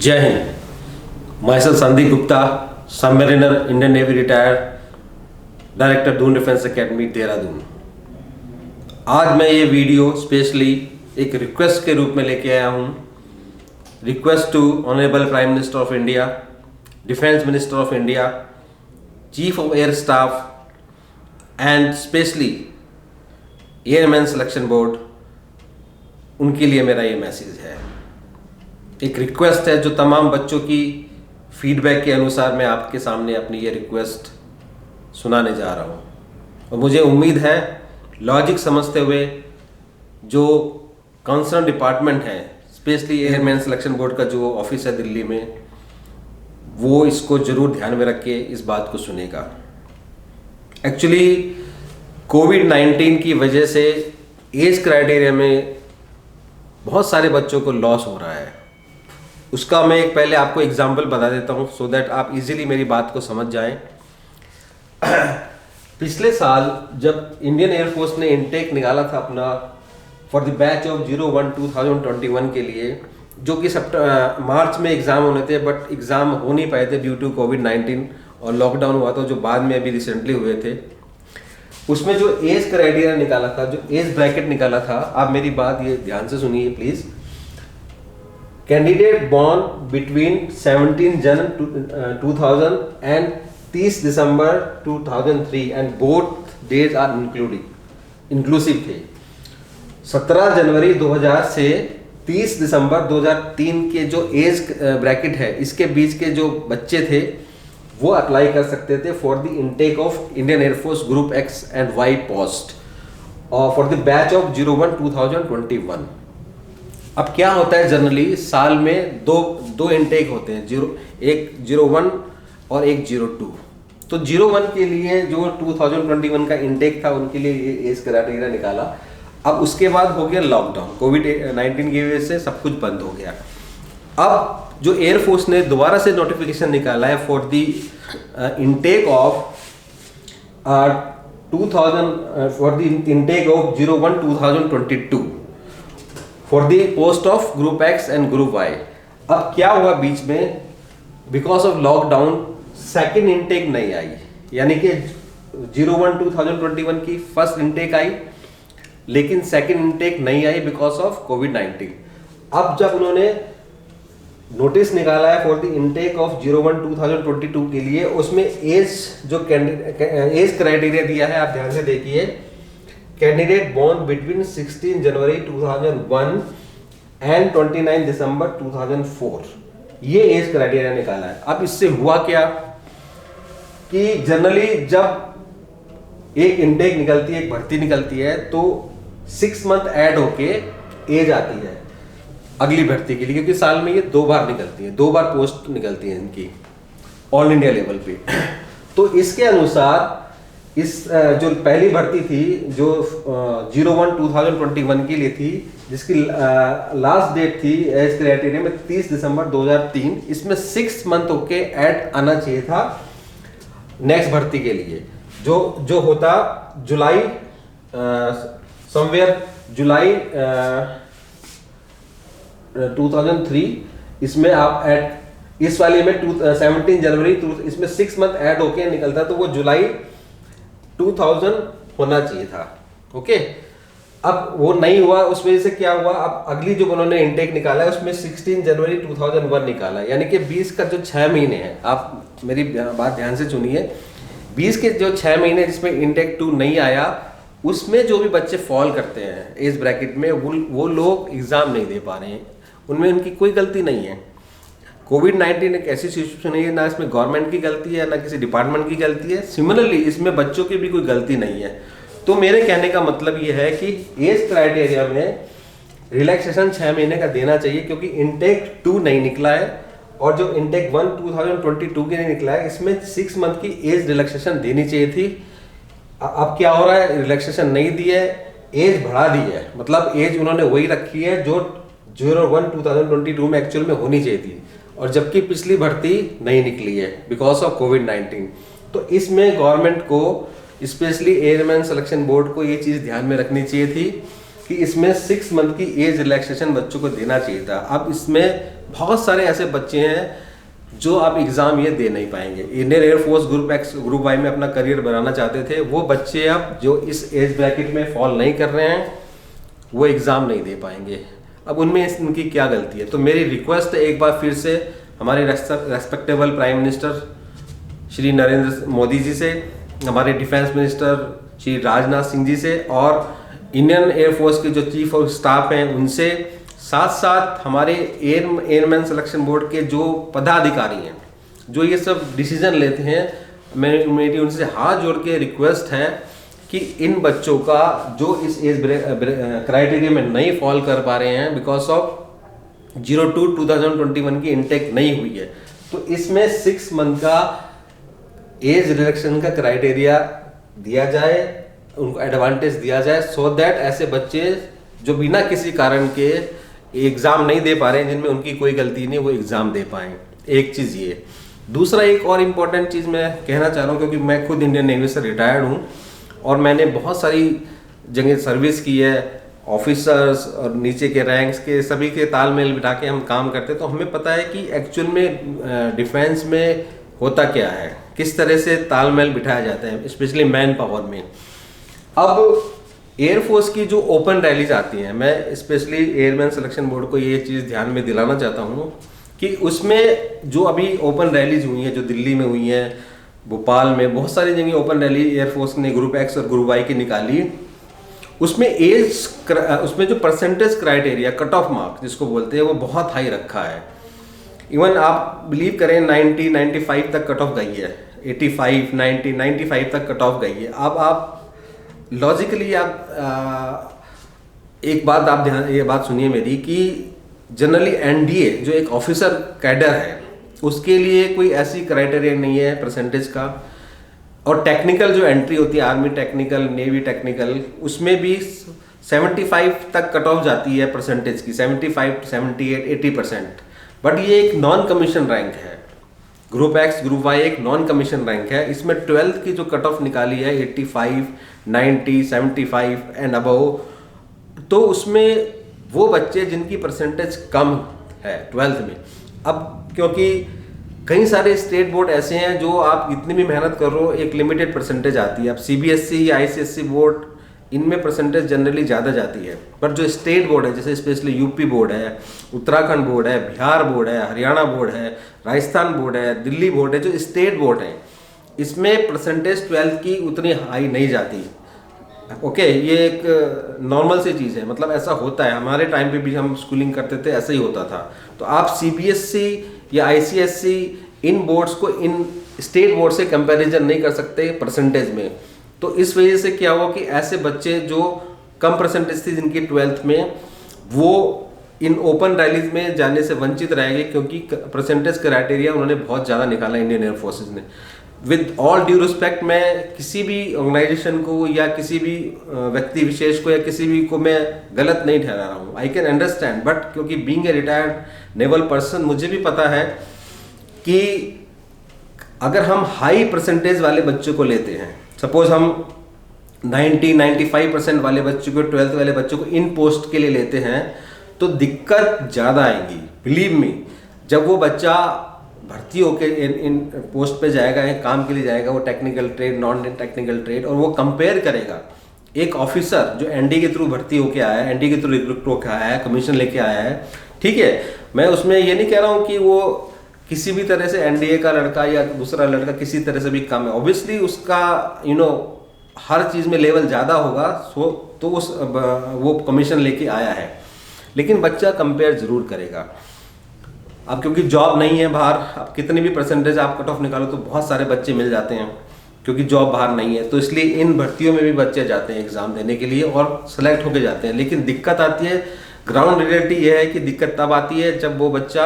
जय Hind. Myself Sandeep Gupta, submariner, Indian navy retired, director Doon defence academy Dehradun. आज मैं ये वीडियो स्पेशली एक रिक्वेस्ट के रूप में लेके आया हूँ। Request to honourable prime minister of India, defence minister of India, chief of air staff and specially airman selection board, उनके लिए मेरा ये मैसेज है। एक रिक्वेस्ट है जो तमाम बच्चों की फीडबैक के अनुसार मैं आपके सामने अपनी ये रिक्वेस्ट सुनाने जा रहा हूँ। और मुझे उम्मीद है लॉजिक समझते हुए जो कंसर्न डिपार्टमेंट है, स्पेशली एयरमैन सिलेक्शन बोर्ड का जो ऑफिस है दिल्ली में, वो इसको ज़रूर ध्यान में रख के इस बात को सुनेगा। एक्चुअली कोविड-19 की वजह से एज क्राइटेरिया में बहुत सारे बच्चों को लॉस हो रहा है। उसका मैं एक पहले आपको एग्जांपल बता देता हूँ सो दैट आप इजीली मेरी बात को समझ जाएं। पिछले साल जब इंडियन एयरफोर्स ने इनटेक निकाला था अपना फॉर द बैच ऑफ 01 2021 के लिए, जो कि मार्च में एग्ज़ाम होने थे, बट एग्ज़ाम हो नहीं पाए थे ड्यू टू कोविड-19 और लॉकडाउन हुआ था जो बाद में अभी रिसेंटली हुए थे। उसमें जो एज क्राइटेरिया निकाला था, जो एज ब्रैकेट निकाला था, आप मेरी बात ये ध्यान से सुनिए please. Candidate born between 17 January 2000 and 30 December 2003 and both days are inclusive थे। 17 जनवरी 2000 से 30 दिसंबर 2003 के जो एज ब्रैकेट है, इसके बीच के जो बच्चे थे वो अप्लाई कर सकते थे for the intake of Indian air force group X and Y post और फॉर द बैच ऑफ 01 2021। अब क्या होता है, जनरली साल में दो इनटेक होते हैं, एक 01 और एक 02। तो 01 के लिए जो 2021 का इनटेक था उनके लिए ये एज क्राइटेरिया निकाला। अब उसके बाद हो गया लॉकडाउन, कोविड-19 की वजह से सब कुछ बंद हो गया। अब जो एयरफोर्स ने दोबारा से नोटिफिकेशन निकाला है for the intake of 2000 for the intake of 01 2022 for the post of group X and group Y. अब क्या हुआ बीच में, because of lockdown second intake नहीं आई, यानी कि 01 2021 की फर्स्ट इनटेक आई लेकिन सेकेंड इनटेक नहीं आई बिकॉज ऑफ कोविड-19। अब जब उन्होंने नोटिस निकाला है फॉर द इनटेक ऑफ 01 2022 के लिए, उसमें एज जो एज क्राइटेरिया दिया है, आप ध्यान से देखिए। Candidate born between 16 January 2001 and 29 दिसंबर 2004, ये एज क्राइटेरिया निकाला है। अब इससे हुआ क्या कि जनरली जब एक इनटेक निकलती है, एक भर्ती निकलती है, तो 6 मंथ ऐड होके एज आती है अगली भर्ती के लिए, क्योंकि साल में ये 2 बार निकलती है, 2 बार पोस्ट निकलती है इनकी ऑल इंडिया लेवल पे। तो इसके अनुसार इस जो पहली भर्ती थी जो 01 2021 के लिए थी, जिसकी लास्ट डेट थी एज क्राइटेरिया में 30 दिसंबर 2003, इसमें 6 मंथ होके ऐड आना चाहिए था नेक्स्ट भर्ती के लिए, जो होता जुलाई समवेयर जुलाई 2003। इसमें आप ऐड इस वाले में 17 जनवरी इसमें 6 मंथ ऐड होके निकलता, तो वो जुलाई 2000 होना चाहिए था। ओके, अब वो नहीं हुआ, उस वजह से क्या हुआ, अब अगली जो उन्होंने इनटेक निकाला है उसमें 16 जनवरी 2001 निकाला है, यानी कि 20 का जो 6 महीने हैं, आप मेरी बात ध्यान से सुनिए, 20 के जो 6 महीने जिसमें इनटेक 2 नहीं आया, उसमें जो भी बच्चे फॉल करते हैं एज ब्रैकेट में, वो लोग एग्जाम नहीं दे पा रहे हैं, उनमें उनकी कोई गलती नहीं है। कोविड-19 एक ऐसी सिचुएशन है, ना इसमें गवर्नमेंट की गलती है ना किसी डिपार्टमेंट की गलती है, सिमिलरली इसमें बच्चों की भी कोई गलती नहीं है। तो मेरे कहने का मतलब ये है कि एज क्राइटेरिया में रिलैक्सेशन 6 महीने का देना चाहिए, क्योंकि इनटेक 2 नहीं निकला है और जो इनटेक 1 2022 के लिए निकला है, इसमें 6 मंथ की एज रिलैक्सेशन देनी चाहिए थी। अब क्या हो रहा है, रिलैक्सेशन नहीं दी है, एज बढ़ा दी है, मतलब एज उन्होंने वही रखी है जो 01 2022 में एक्चुअल में होनी चाहिए थी, और जबकि पिछली भर्ती नहीं निकली है बिकॉज ऑफ कोविड-19। तो इसमें गवर्नमेंट को, स्पेशली एयरमैन सिलेक्शन बोर्ड को, ये चीज़ ध्यान में रखनी चाहिए थी कि इसमें 6 मंथ की एज रिलैक्सेशन बच्चों को देना चाहिए था। अब इसमें बहुत सारे ऐसे बच्चे हैं जो अब एग्ज़ाम ये दे नहीं पाएंगे। Indian air force group X group Y में अपना करियर बनाना चाहते थे, वो बच्चे अब जो इस एज ब्रैकेट में फॉल नहीं कर रहे हैं वो एग्ज़ाम नहीं दे पाएंगे। अब उनमें उनकी क्या गलती है? तो मेरी रिक्वेस्ट है एक बार फिर से हमारे respectable prime minister Shri Narendra Modi ji से, हमारे डिफेंस मिनिस्टर श्री राजनाथ सिंह जी से और इंडियन एयरफोर्स के जो चीफ ऑफ स्टाफ हैं उनसे, साथ साथ हमारे एयरमैन सिलेक्शन बोर्ड के जो पदाधिकारी हैं जो ये सब डिसीजन लेते हैं, मेरी उनसे हाथ जोड़ के रिक्वेस्ट है कि इन बच्चों का जो इस एज क्राइटेरिया में नहीं फॉल कर पा रहे हैं बिकॉज ऑफ 02/2021 की इनटेक नहीं हुई है, तो इसमें 6 मंथ का एज रिडक्शन का क्राइटेरिया दिया जाए, उनको एडवांटेज दिया जाए, सो दैट ऐसे बच्चे जो बिना किसी कारण के एग्ज़ाम नहीं दे पा रहे हैं, जिनमें उनकी कोई गलती नहीं, वो एग्ज़ाम दे पाएँ। एक चीज़ ये। दूसरा एक और इम्पॉर्टेंट चीज़ मैं कहना चाह रहा हूँ, क्योंकि मैं खुद इंडियन नेवी से रिटायर्ड हूँ और मैंने बहुत सारी जगह सर्विस की है, ऑफिसर्स और नीचे के रैंक्स के सभी के तालमेल बिठा के हम काम करते हैं, तो हमें पता है कि एक्चुअल में डिफेंस में होता क्या है, किस तरह से तालमेल बिठाया जाता है, स्पेशली मैन पावर में। अब एयरफोर्स की जो ओपन रैलीज आती हैं, मैं स्पेशली एयरमैन सिलेक्शन बोर्ड को ये चीज़ ध्यान में दिलाना चाहता हूँ कि उसमें जो अभी ओपन रैलीज हुई हैं, जो दिल्ली में हुई हैं, भोपाल में, बहुत सारी जगह ओपन रैली एयरफोर्स ने ग्रुप एक्स और ग्रुप वाई की निकाली, उसमें जो percentage criteria, cut off mark जिसको बोलते हैं, वो बहुत हाई रखा है। इवन आप बिलीव करें 90, 95 तक कट ऑफ गई है, 85, 90, 95 तक कट ऑफ गई है। अब आप लॉजिकली एक बात आप ध्यान, ये बात सुनिए मेरी, कि जनरली एनडीए जो एक ऑफिसर कैडर है उसके लिए कोई ऐसी क्राइटेरिया नहीं है परसेंटेज का, और टेक्निकल जो एंट्री होती है, आर्मी टेक्निकल, नेवी टेक्निकल, उसमें भी 75 तक कट ऑफ जाती है परसेंटेज की, 75, 78, 80%। बट ये एक नॉन कमीशन रैंक है, ग्रुप एक्स ग्रुप वाई एक नॉन कमीशन रैंक है। इसमें 12th की जो कट ऑफ निकाली है 85, 90, 75 एंड अबव, तो उसमें वो बच्चे जिनकी परसेंटेज कम है 12th में, अब क्योंकि कई सारे स्टेट बोर्ड ऐसे हैं जो आप इतनी भी मेहनत कर रहे हो एक लिमिटेड परसेंटेज आती है। अब सीबीएसई या आईसीएसई बोर्ड, इनमें परसेंटेज जनरली ज़्यादा जाती है, पर जो स्टेट बोर्ड है, जैसे स्पेशली यूपी बोर्ड है, उत्तराखंड बोर्ड है, बिहार बोर्ड है, हरियाणा बोर्ड है, राजस्थान बोर्ड है, दिल्ली बोर्ड है, जो स्टेट बोर्ड है, इसमें परसेंटेज 12th की उतनी हाई नहीं जाती। ओके, ये एक नॉर्मल सी चीज़ है, मतलब ऐसा होता है, हमारे टाइम पे भी हम स्कूलिंग करते थे, ऐसा ही होता था। तो आप सीबीएसई या आईसीएसई इन बोर्ड्स को इन स्टेट बोर्ड से कंपैरिजन नहीं कर सकते परसेंटेज में। तो इस वजह से क्या हुआ कि ऐसे बच्चे जो कम परसेंटेज थी जिनकी 12th में, वो इन ओपन रैलीज में जाने से वंचित रह गए, क्योंकि परसेंटेज क्राइटेरिया उन्होंने बहुत ज़्यादा निकाला इंडियन एयरफोर्सेज ने। विद ऑल ड्यू रिस्पेक्ट, मैं किसी भी ऑर्गेनाइजेशन को या किसी भी व्यक्ति विशेष को या किसी भी को मैं गलत नहीं ठहरा रहा हूँ, आई कैन अंडरस्टैंड, बट क्योंकि being a retired naval person, मुझे भी पता है कि अगर हम हाई परसेंटेज वाले बच्चों को लेते हैं, सपोज हम 90-95% वाले बच्चों को, 12th वाले बच्चों को इन पोस्ट के लिए लेते हैं, तो दिक्कत ज़्यादा आएगी। बिलीव मी, जब वो बच्चा भर्ती होके इन पोस्ट पे जाएगा, एक काम के लिए जाएगा, वो technical trade, non technical trade, और वो कंपेयर करेगा एक ऑफिसर जो एनडी के थ्रू भर्ती होके आया है, एनडी के थ्रू रिक्रूट होकर आया है, कमीशन लेके आया है, ठीक है, मैं उसमें ये नहीं कह रहा हूँ कि वो किसी भी तरह से एनडीए का लड़का या दूसरा लड़का किसी तरह से भी कम है, ऑब्वियसली उसका हर चीज़ में लेवल ज़्यादा होगा, तो वो कमीशन लेके आया है, लेकिन बच्चा कंपेयर जरूर करेगा। अब क्योंकि जॉब नहीं है बाहर, अब कितनी भी परसेंटेज आप कट ऑफ निकालो तो बहुत सारे बच्चे मिल जाते हैं, क्योंकि जॉब बाहर नहीं है, तो इसलिए इन भर्तियों में भी बच्चे जाते हैं एग्ज़ाम देने के लिए और सेलेक्ट होके जाते हैं। लेकिन दिक्कत आती है, ग्राउंड रियलिटी ये है कि दिक्कत तब आती है जब वो बच्चा,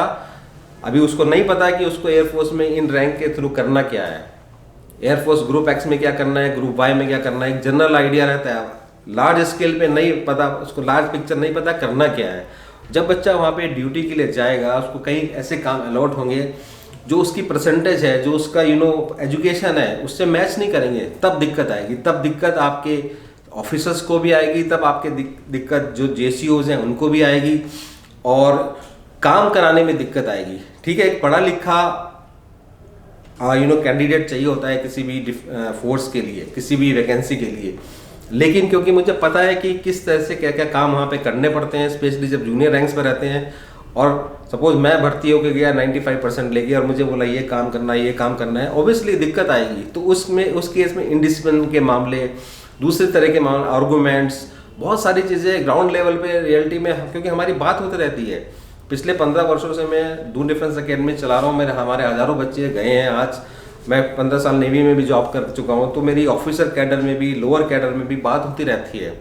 अभी उसको नहीं पता कि उसको एयरफोर्स में इन रैंक के थ्रू करना क्या है, एयरफोर्स ग्रुप एक्स में क्या करना है, ग्रुप वाई में क्या करना है, एक जनरल आइडिया रहता है, लार्ज स्केल पे नहीं पता, उसको लार्ज पिक्चर नहीं पता करना क्या है। जब बच्चा वहाँ पे ड्यूटी के लिए जाएगा, उसको कई ऐसे काम अलॉट होंगे जो उसकी परसेंटेज है, जो उसका एजुकेशन है, उससे मैच नहीं करेंगे, तब दिक्कत आएगी, तब दिक्कत आपके ऑफिसर्स को भी आएगी, तब आपके दिक्कत जो जेसीओज हैं उनको भी आएगी, और काम कराने में दिक्कत आएगी। ठीक है, एक पढ़ा लिखा कैंडिडेट चाहिए होता है किसी भी फोर्स के लिए, किसी भी वैकेंसी के लिए, लेकिन क्योंकि मुझे पता है कि किस तरह से क्या क्या काम वहाँ पे करने पड़ते हैं, स्पेशली जब जूनियर रैंक्स पर रहते हैं, और सपोज मैं भर्ती होकर गया 95% ले गया और मुझे बोला ये काम करना है, ये काम करना है, ऑब्वियसली दिक्कत आएगी। तो उस केस में इंडिसिप्लिन के मामले, दूसरे तरह के मामले, आर्गूमेंट्स, बहुत सारी चीज़ें ग्राउंड लेवल पे रियलिटी में, क्योंकि हमारी बात होती रहती है। पिछले 15 वर्षों से मैं दून डिफेंस अकेडमी चला रहा हूँ, हमारे हज़ारों बच्चे गए हैं। आज मैं 15 साल नेवी में भी जॉब कर चुका हूँ, तो मेरी ऑफिसर कैडर में भी, लोअर कैडर में भी बात होती रहती है,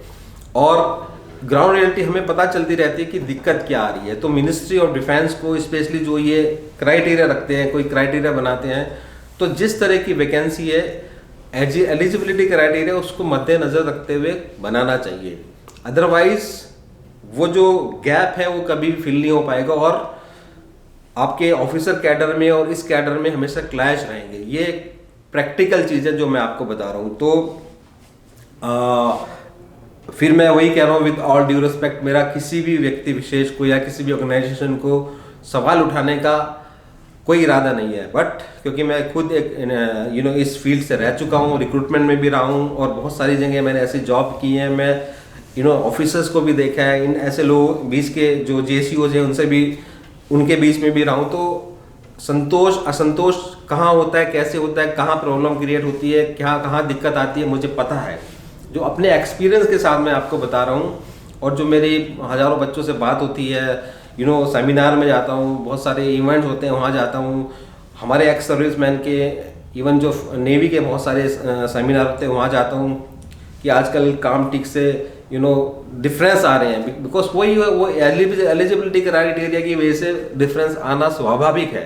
और ग्राउंड रियलिटी हमें पता चलती रहती है कि दिक्कत क्या आ रही है। तो मिनिस्ट्री ऑफ डिफेंस को स्पेशली जो ये क्राइटेरिया रखते हैं, कोई क्राइटेरिया बनाते हैं, तो जिस तरह की वैकेंसी है, एलिजिबिलिटी क्राइटेरिया उसको मद्देनजर रखते हुए बनाना चाहिए। अदरवाइज वो जो गैप है वो कभी भी फिल नहीं हो पाएगा, और आपके ऑफिसर कैडर में और इस कैडर में हमेशा क्लैश रहेंगे। ये प्रैक्टिकल चीज़ है जो मैं आपको बता रहा हूँ। तो फिर मैं वही कह रहा हूँ, विद ऑल ड्यू रिस्पेक्ट, मेरा किसी भी व्यक्ति विशेष को या किसी भी ऑर्गेनाइजेशन को सवाल उठाने का कोई इरादा नहीं है, बट क्योंकि मैं खुद एक इस फील्ड से रह चुका हूँ, रिक्रूटमेंट में भी रहा हूँ, और बहुत सारी जगह मैंने ऐसी जॉब की है, मैं ऑफिसर्स को भी देखा है, इन ऐसे लोग बीच के जो जेसीओज हैं उनसे भी, उनके बीच में भी रहा हूँ। तो संतोष असंतोष कहाँ होता है, कैसे होता है, कहाँ प्रॉब्लम क्रिएट होती है, क्या कहाँ दिक्कत आती है, मुझे पता है। जो अपने एक्सपीरियंस के साथ मैं आपको बता रहा हूँ, और जो मेरी हज़ारों बच्चों से बात होती है, सेमिनार में जाता हूँ, बहुत सारे इवेंट्स होते हैं वहाँ जाता हूँ, हमारे एक्स सर्विसमैन के, इवन जो नेवी के बहुत सारे सेमिनार होते हैं वहाँ जाता हूँ, कि आजकल काम ठीक से डिफरेंस आ रहे हैं, बिकॉज वही वो एलिजिबिलिटी क्राइटेरिया की वजह से डिफरेंस आना स्वाभाविक है।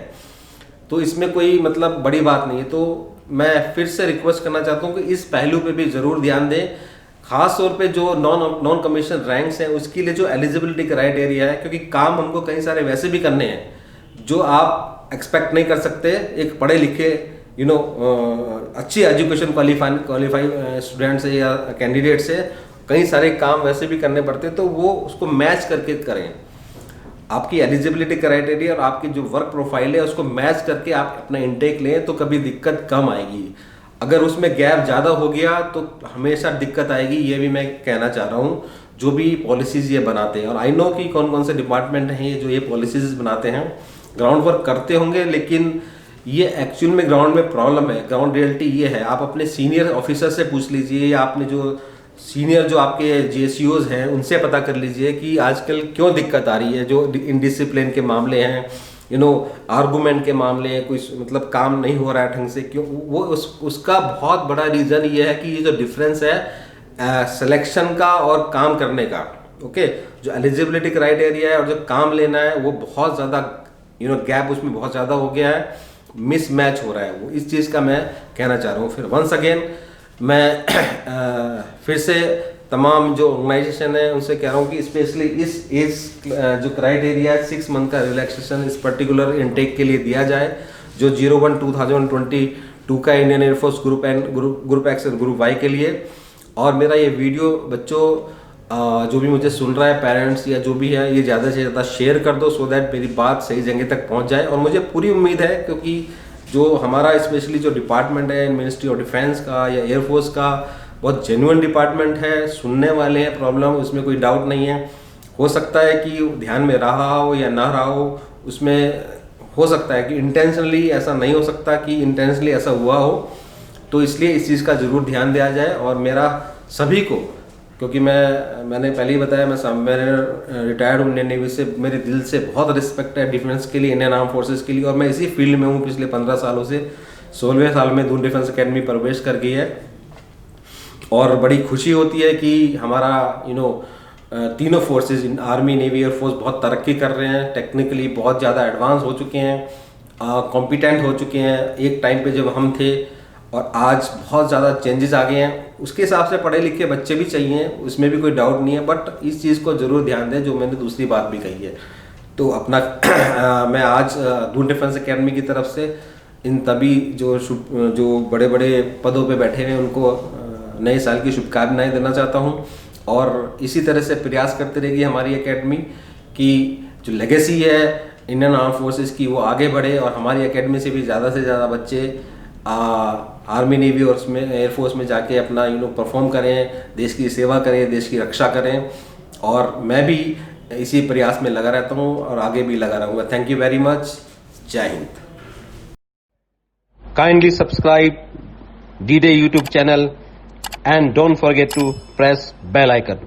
तो इसमें कोई मतलब बड़ी बात नहीं है। तो मैं फिर से रिक्वेस्ट करना चाहता हूँ कि इस पहलू पे भी ज़रूर ध्यान दें, खास तौर पे जो नॉन कमीशन रैंक्स हैं उसके लिए जो एलिजिबिलिटी क्राइटेरिया है, क्योंकि काम हमको कई सारे वैसे भी करने हैं जो आप एक्सपेक्ट नहीं कर सकते एक पढ़े लिखे अच्छी एजुकेशन क्वालिफाई स्टूडेंट से या कैंडिडेट से। कई सारे काम वैसे भी करने पड़ते हैं, तो वो उसको मैच करके करें। आपकी एलिजिबिलिटी क्राइटेरिया और आपकी जो वर्क प्रोफाइल है उसको मैच करके आप अपना इंटेक लें, तो कभी दिक्कत कम आएगी। अगर उसमें गैप ज़्यादा हो गया तो हमेशा दिक्कत आएगी, ये भी मैं कहना चाह रहा हूँ, जो भी पॉलिसीज़ ये बनाते हैं। और आई नो कि कौन कौन से डिपार्टमेंट हैं ये जो ये पॉलिसीज़ बनाते हैं, ग्राउंड वर्क करते होंगे, लेकिन ये एक्चुअल में ग्राउंड में प्रॉब्लम है। ग्राउंड रियलिटी ये है, आप अपने सीनियर ऑफिसर से पूछ लीजिए, या आपने जो सीनियर जो आपके जेसीओज हैं उनसे पता कर लीजिए कि आजकल क्यों दिक्कत आ रही है। जो इनडिसिप्लिन के मामले हैं, आर्गूमेंट के मामले हैं, कोई मतलब काम नहीं हो रहा है ढंग से, क्यों, वो उसका बहुत बड़ा रीज़न ये है कि ये जो डिफरेंस है सिलेक्शन का और काम करने का, ओके, जो एलिजिबिलिटी क्राइटेरिया है और जो काम लेना है वो बहुत ज़्यादा गैप उसमें बहुत ज़्यादा हो गया है, मिसमैच हो रहा है। वो इस चीज़ का मैं कहना चाह रहा हूँ। फिर वंस अगेन मैं फिर से तमाम जो ऑर्गेनाइजेशन है उनसे कह रहा हूँ कि स्पेशली इस एज जो क्राइटेरिया है 6 मंथ का रिलैक्सेशन इस पर्टिकुलर इनटेक के लिए दिया जाए, जो 01/2022 का इंडियन एयरफोर्स ग्रुप एक्स और ग्रुप वाई के लिए। और मेरा ये वीडियो बच्चों जो भी मुझे सुन रहा है, पेरेंट्स या जो भी है, ये ज़्यादा से ज़्यादा शेयर कर दो, सो दैट मेरी बात सही जगह तक पहुँच जाए। और मुझे पूरी उम्मीद है, क्योंकि जो हमारा स्पेशली जो डिपार्टमेंट है मिनिस्ट्री ऑफ डिफेंस का या एयरफोर्स का, बहुत जेन्युइन डिपार्टमेंट है, सुनने वाले हैं प्रॉब्लम, उसमें कोई डाउट नहीं है। हो सकता है कि ध्यान में रहा हो या ना रहा हो, उसमें हो सकता है कि इंटेंशनली ऐसा नहीं हो सकता कि इंटेंशनली ऐसा हुआ हो, तो इसलिए इस चीज़ का ज़रूर ध्यान दिया जाए। और मेरा सभी को, क्योंकि मैंने पहले ही बताया, मैं रिटायर्ड हूँ इंडियन नेवी से, मेरे दिल से बहुत रिस्पेक्ट है डिफेंस के लिए, इंडियन आर्म फोर्सेस के लिए, और मैं इसी फील्ड में हूँ पिछले 15 सालों से। 16वें साल में दून डिफेंस अकेडमी प्रवेश कर गई है, और बड़ी खुशी होती है कि हमारा तीनों फोर्सेस, आर्मी, नेवी, एयरफोर्स बहुत तरक्की कर रहे हैं, टेक्निकली बहुत ज़्यादा एडवांस हो चुके हैं, कॉम्पिटेंट हो चुके हैं। एक टाइम पे जब हम थे और आज बहुत ज़्यादा चेंजेस आ गए हैं। उसके हिसाब से पढ़े लिखे बच्चे भी चाहिए, उसमें भी कोई डाउट नहीं है, बट इस चीज़ को ज़रूर ध्यान दें जो मैंने दूसरी बात भी कही है। तो अपना मैं आज दून डिफेंस अकेडमी की तरफ से इन तभी जो बड़े बड़े पदों पे बैठे हुए हैं उनको नए साल की शुभकामनाएं देना चाहता हूं और इसी तरह से प्रयास करती रहेगी हमारी एकेडमी कि जो लेगेसी है इंडियन आर्म फोर्सेस की वो आगे बढ़े और हमारी एकेडमी से भी ज़्यादा से ज़्यादा बच्चे आर्मी नेवी और उसमें एयरफोर्स में जाके अपना परफॉर्म करें, देश की सेवा करें, देश की रक्षा करें। और मैं भी इसी प्रयास में लगा रहता हूँ और आगे भी लगा रहूँगा। Thank you very much. जय Hind. Kindly subscribe D-Day YouTube channel and don't forget to press bell icon.